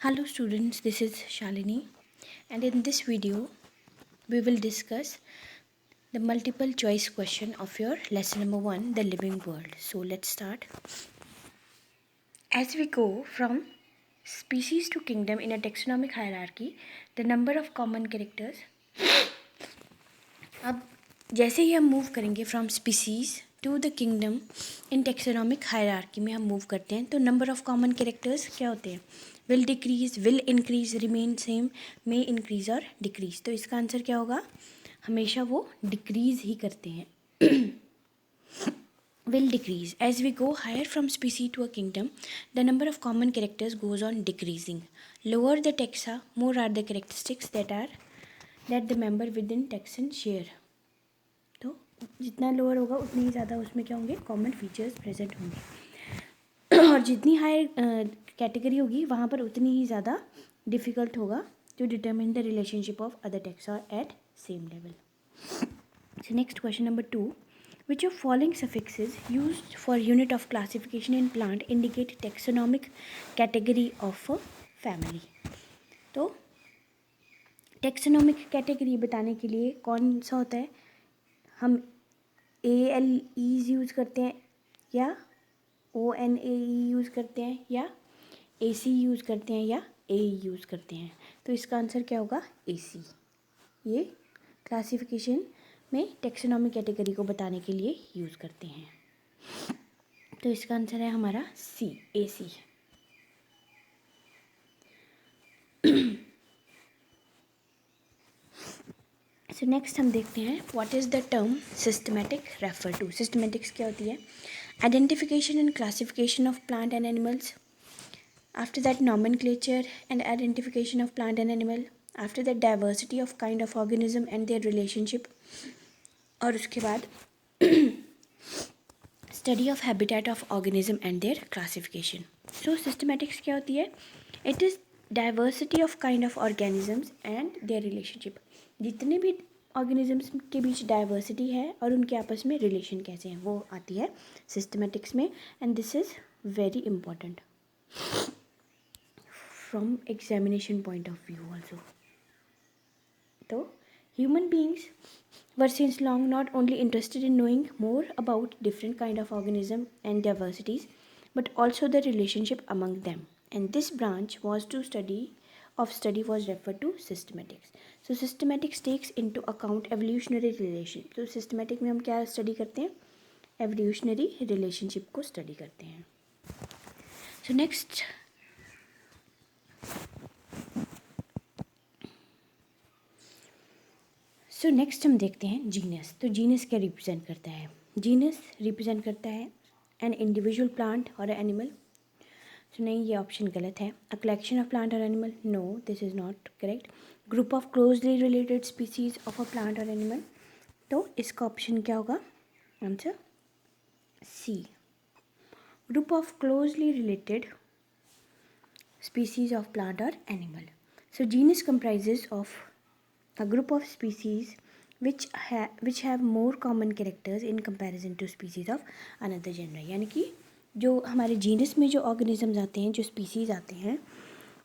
Hello students, this is Shalini, and in this video we will discuss the multiple choice question of your lesson number 1, the living world. So let's start. As we go from species to kingdom in a taxonomic hierarchy, the number of common characters, अब जैसे ही हम move करेंगे from species to the kingdom in taxonomic hierarchy में हम move करते हैं, तो number of common characters क्या होते हैं? Will decrease, will increase, remain same, may increase और डिक्रीज. तो इसका आंसर क्या होगा? हमेशा वो डिक्रीज ही करते हैं. will decrease. As we go higher from species to a kingdom, the number of common characters goes on decreasing. Lower the taxa, more are the characteristics that the member within taxon share. तो जितना lower होगा उतनी ही ज़्यादा उसमें क्या होंगे? Common features present होंगे. और जितनी हायर कैटेगरी होगी वहाँ पर उतनी ही ज़्यादा डिफ़िकल्ट होगा to determine the relationship of other taxa at same level. So next question number 2. Which of following suffixes used for unit of classification in plant indicate taxonomic category of a family? तो taxonomic category बताने के लिए कौन सा होता है? हम ALEs use करते हैं या ONAE यूज़ करते हैं या AC यूज़ करते हैं या AE यूज़ करते हैं. तो इसका आंसर क्या होगा? AC. ये क्लासिफिकेशन में टैक्सोनॉमिक कैटेगरी को बताने के लिए यूज़ करते हैं. तो इसका आंसर है हमारा C, AC. सो नेक्स्ट हम देखते हैं what is the term systematic refer to. Systematics क्या होती है? Identification and classification of plant and animals. After that nomenclature and identification of plant and animal. After that diversity of kind of organism and their relationship. और उसके बाद study of habitat of organism and their classification. So systematics क्या होती है? It is diversity of kind of organisms and their relationship. जितने भी organisms के बीच diversity है और उनके आपस में रिलेशन कैसे हैं वो आती है सिस्टमेटिक्स में. And this is very important from examination point of view also. तो human beings were since long not only interested in knowing more about different kind of organism and diversities, but also the relationship among them. And this branch was study was referred to systematics. So systematics takes into account evolutionary relation. So systematic में हम क्या study करते हैं? Evolutionary relationship को study करते हैं. So next next हम देखते हैं जीनस. तो जीनस क्या रिप्रेजेंट करता है? जीनस रिप्रेजेंट करता है एन इंडिविजुअल प्लांट और एनिमल. सो नहीं, ये ऑप्शन गलत है. अ कलेक्शन ऑफ प्लांट और animal. No, this is not correct. Group of closely related species of a plant और एनिमल. तो इसका ऑप्शन क्या होगा? Answer C, group of closely related species of plant और animal. So genus comprises of a group of species which have more common characters in comparison to species of another genre. यानी कि जो हमारे genus में जो organisms आते हैं, जो स्पीसीज आते हैं,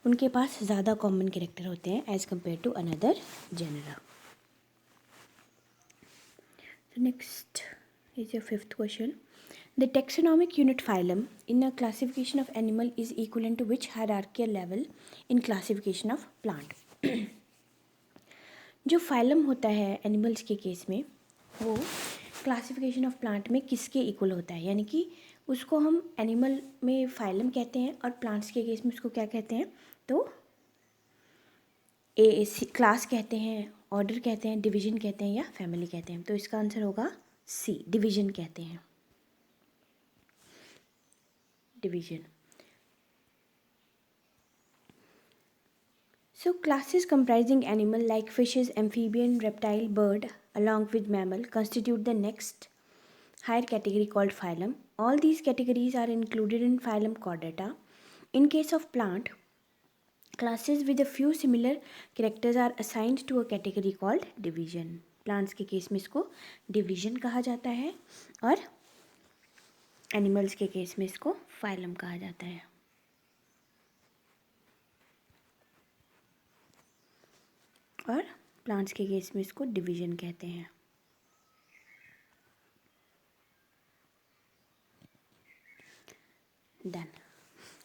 उनके पास ज़्यादा कॉमन कैरेक्टर होते हैं as compare to another genera. Next is your fifth question. The taxonomic unit phylum in a classification of animal is equivalent to which hierarchical level in classification of plant. जो phylum होता है animals के case में वो classification of plant में किसके equal होता है? यानी कि उसको हम एनिमल में फाइलम कहते हैं और प्लांट्स के केस में उसको क्या कहते हैं? तो क्लास कहते हैं, ऑर्डर कहते हैं, डिवीजन कहते हैं या फैमिली कहते हैं. तो इसका आंसर होगा सी, डिवीजन कहते हैं. Division. So classes comprising animal like fishes, amphibian, reptile, bird along with mammal constitute the next higher category called phylum. All these categories are included in phylum Chordata. In case of plant, classes with a few similar characters are assigned to a category called division. Plants के case में इसको division कहा जाता है और animals के case में इसको phylum कहा जाता है. और प्लांट्स के केस में इसको डिवीजन कहते हैं। Done.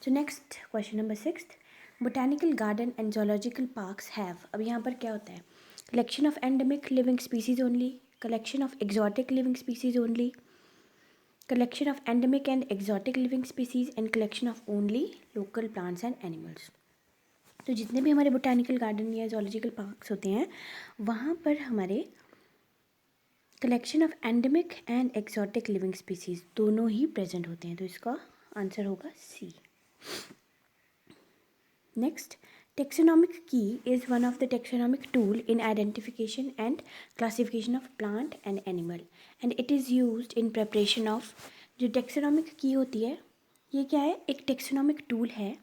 So next question number 6, botanical garden and zoological parks have, अब यहाँ पर क्या होता है, collection of endemic living species only, collection of exotic living species only, collection of endemic and exotic living species and collection of only local plants and animals। तो जितने भी हमारे बोटानिकल गार्डन या जोलॉजिकल पार्क्स होते हैं वहाँ पर हमारे collection of endemic and exotic living species दोनों ही प्रेजेंट होते हैं, तो इसका आंसर होगा C. Next, taxonomic key is one of the taxonomic tool in identification and classification of plant and animal and it is used in preparation of, जो taxonomic key होती है ये क्या है, एक taxonomic tool है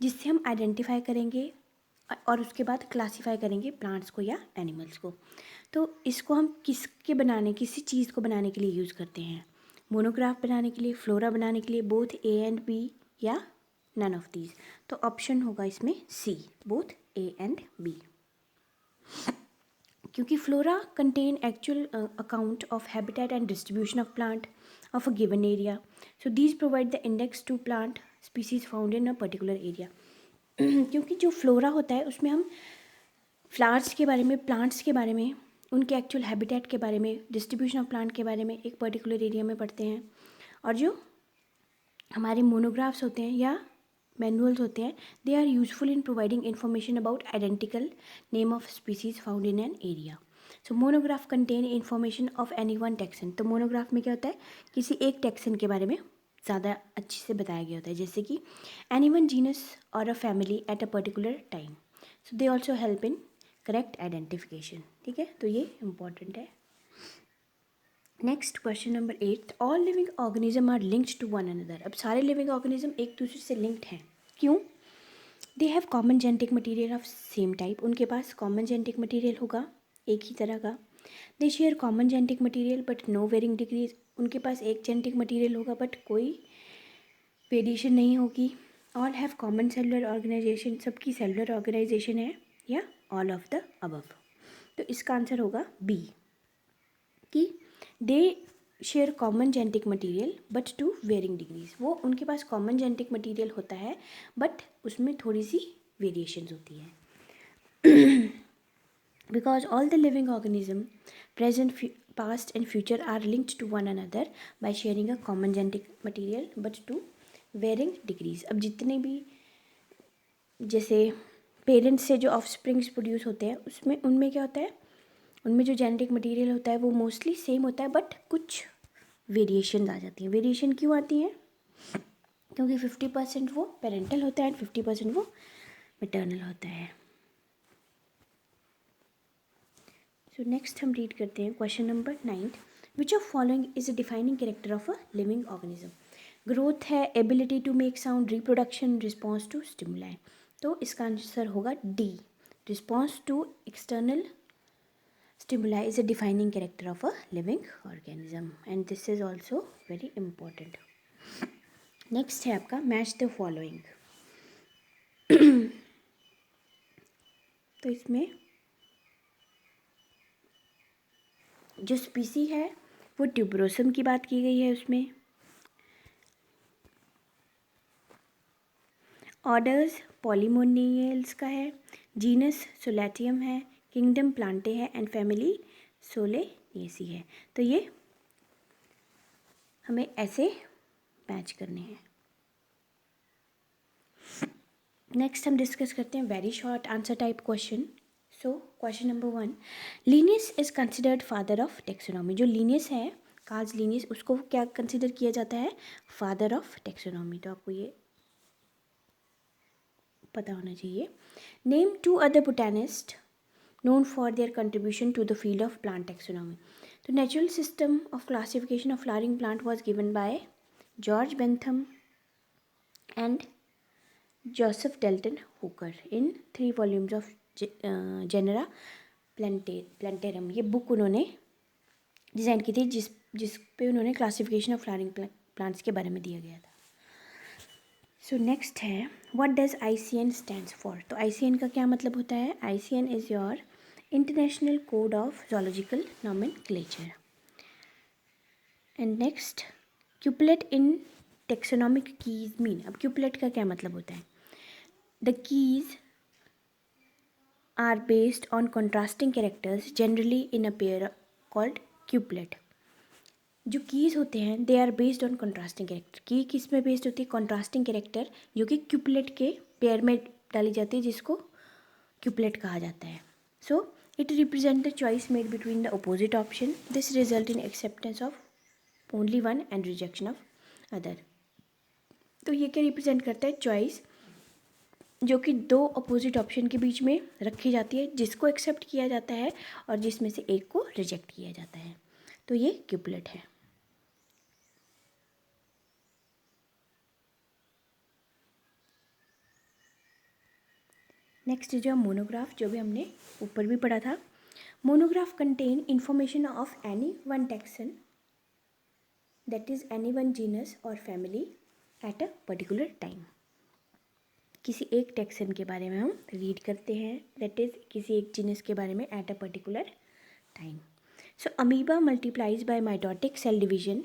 जिससे हम आइडेंटिफाई करेंगे और उसके बाद क्लासीफाई करेंगे प्लांट्स को या एनिमल्स को। तो इसको हम किसी चीज़ को बनाने के लिए यूज़ करते हैं, मोनोग्राफ बनाने के लिए, फ्लोरा बनाने के लिए, बोथ ए एंड बी या नन ऑफ दीज। तो ऑप्शन होगा इसमें C, both A and B, क्योंकि flora contain actual account of habitat and distribution of plant of a given area, so these provide the index to plant species found in a particular area. क्योंकि जो flora होता है उसमें हम flowers के बारे में, प्लांट्स के बारे में, उनके एक्चुअल हैबिटेट के बारे में, डिस्ट्रीब्यूशन ऑफ प्लांट के बारे में एक पर्टिकुलर एरिया में पढ़ते हैं, और जो हमारे मोनोग्राफ्स होते हैं या मैनुअल्स होते हैं they are useful in providing information about identical name of species found in an area. So monograph contain information of any one taxon. तो मोनोग्राफ में क्या होता है, किसी एक टैक्सन के बारे में ज़्यादा अच्छे से बताया गया होता है, जैसे कि any one genus or a family at a particular time. So they also help in correct identification. ठीक है, तो ये इम्पॉर्टेंट है। Next question number 8, all living organism are linked to one another. अब सारे लिविंग ऑर्गेनिज्म एक दूसरे से लिंक्ड हैं, क्यों? They have common genetic material of same type, उनके पास कॉमन जेनेटिक मटेरियल होगा एक ही तरह का। They share common genetic material but no varying degrees, उनके पास एक जेनेटिक मटेरियल होगा बट कोई वेरिएशन नहीं होगी। All have common cellular organisation, सबकी सेलुलर ऑर्गेनाइजेशन है, या ऑल ऑफ द अबव। तो इसका आंसर होगा बी, कि they share common genetic material but to varying degrees. वो उनके पास कॉमन जेनेटिक मटेरियल होता है बट उसमें थोड़ी सी वेरिएशंस होती है। Because all the living organism present, past and future are linked to one another by sharing a common genetic material but to varying degrees. अब जितने भी जैसे पेरेंट्स से जो ऑफस्प्रिंग्स प्रोड्यूस होते हैं उसमें, उनमें क्या होता है, उनमें जो जेनेटिक मटेरियल होता है वो मोस्टली सेम होता है बट कुछ वेरिएशन आ जाती हैं। वेरिएशन क्यों आती हैं? क्योंकि 50% वो पेरेंटल होता है एंड 50% वो मैटरनल होता है। सो नेक्स्ट हम रीड करते हैं question number 9, which of following is a defining character of a living organism. Growth है, ability to make sound, reproduction, response to stimuli. तो इसका आंसर होगा D, response to external stimuli is a defining character of a living organism and this is also very important. Next है आपका match the following. तो इसमें जो स्पीसी है वो ट्यूबरोसम की बात की गई है, उसमें ऑर्डर्स पॉलीमोनियल्स का है, जीनस सोलैटियम है, किंगडम प्लांटे है एंड फैमिली सोलेनेसी है। तो ये हमें ऐसे मैच करने हैं। नेक्स्ट हम डिस्कस करते हैं very short answer type question. So question number 1, Linnaeus is considered father of taxonomy. जो लीनियस है, कार्ल लीनियस, उसको क्या कंसिडर किया जाता है? Father of taxonomy. तो आपको ये पता होना चाहिए। Name 2 other botanist known for their contribution to the field of plant taxonomy. The natural system of classification of flowering plant was given by George Bentham and Joseph Dalton Hooker in 3 volumes of Genera Plantarum। ये book उन्होंने design की थी जिस पे उन्होंने classification of flowering plants के बारे में दिया गया था। सो नेक्स्ट है what does ICN stands for. तो ICN का क्या मतलब होता है? ICN is your international code of zoological nomenclature. And next, couplet in taxonomic keys mean. अब क्यूपलेट का क्या मतलब होता है? The keys are based on contrasting characters generally in a pair called couplet. जो कीज होते हैं they are based on contrasting character. की किस में बेस्ड होती है? कंट्रास्टिंग कैरेक्टर, जो कि क्यूपलेट के पेयर में डाली जाती है, जिसको क्यूपलेट कहा जाता है. So it represent the choice made between the opposite option. This result in acceptance of only one and rejection of other. तो ये क्या रिप्रेजेंट करता है? चॉइस जो कि दो अपोजिट ऑप्शन के बीच में रखी जाती है, जिसको एक्सेप्ट किया जाता है और जिसमें से एक को रिजेक्ट किया जाता है. तो ये क्यूपलेट है. नेक्स्ट जो मोनोग्राफ, जो भी हमने ऊपर भी पढ़ा था. Monograph contain information of any one taxon, that is any one genus और family at a particular time. किसी एक टैक्सन के बारे में हम रीड करते हैं, दैट इज किसी एक जीनस के बारे में at a particular time. So amoeba multiplies by mitotic cell division.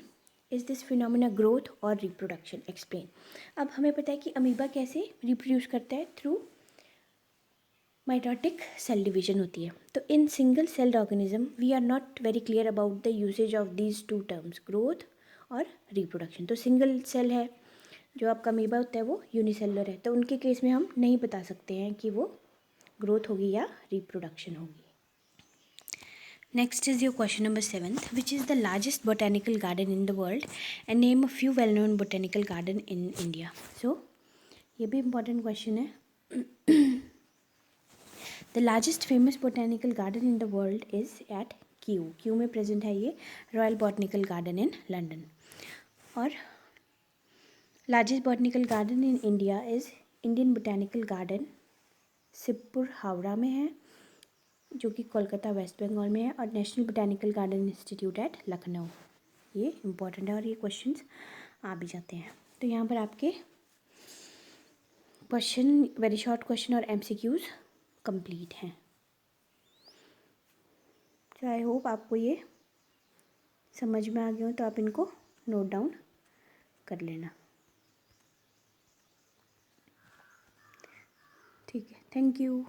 Is this phenomena growth और रिप्रोडक्शन? एक्सप्लेन. अब हमें पता है कि अमीबा कैसे रिप्रोड्यूस करता है? थ्रू माइटोटिक सेल डिवीजन होती है. तो in single celled organism we are not very clear about the usage of these two terms, growth और रिप्रोडक्शन. तो सिंगल सेल है, जो आपका अमीबा होता है वो यूनिसेलुलर है, तो उनके केस में हम नहीं बता सकते हैं कि वो ग्रोथ होगी या रिप्रोडक्शन होगी. Next is your question number 7th. Which is the largest botanical garden in the world and name a few well known botanical garden in India. So ये भी इम्पॉर्टेंट क्वेश्चन है. The largest famous botanical garden in the world is at Kew में present है ये Royal Botanical garden in London. और largest botanical garden in India is Indian Botanical Garden Shibpur Howrah में है, जो कि कोलकाता वेस्ट बंगाल में है, और national botanical garden institute eight Lucknow. ये इम्पॉर्टेंट है और ये क्वेश्चंस आ भी जाते हैं. तो यहाँ पर आपके क्वेश्चन, वेरी शॉर्ट क्वेश्चन और एमसीक्यूज कंप्लीट हैं. तो आई होप आपको ये समझ में आ गया हो, तो आप इनको नोट डाउन कर लेना. ठीक है, थैंक यू.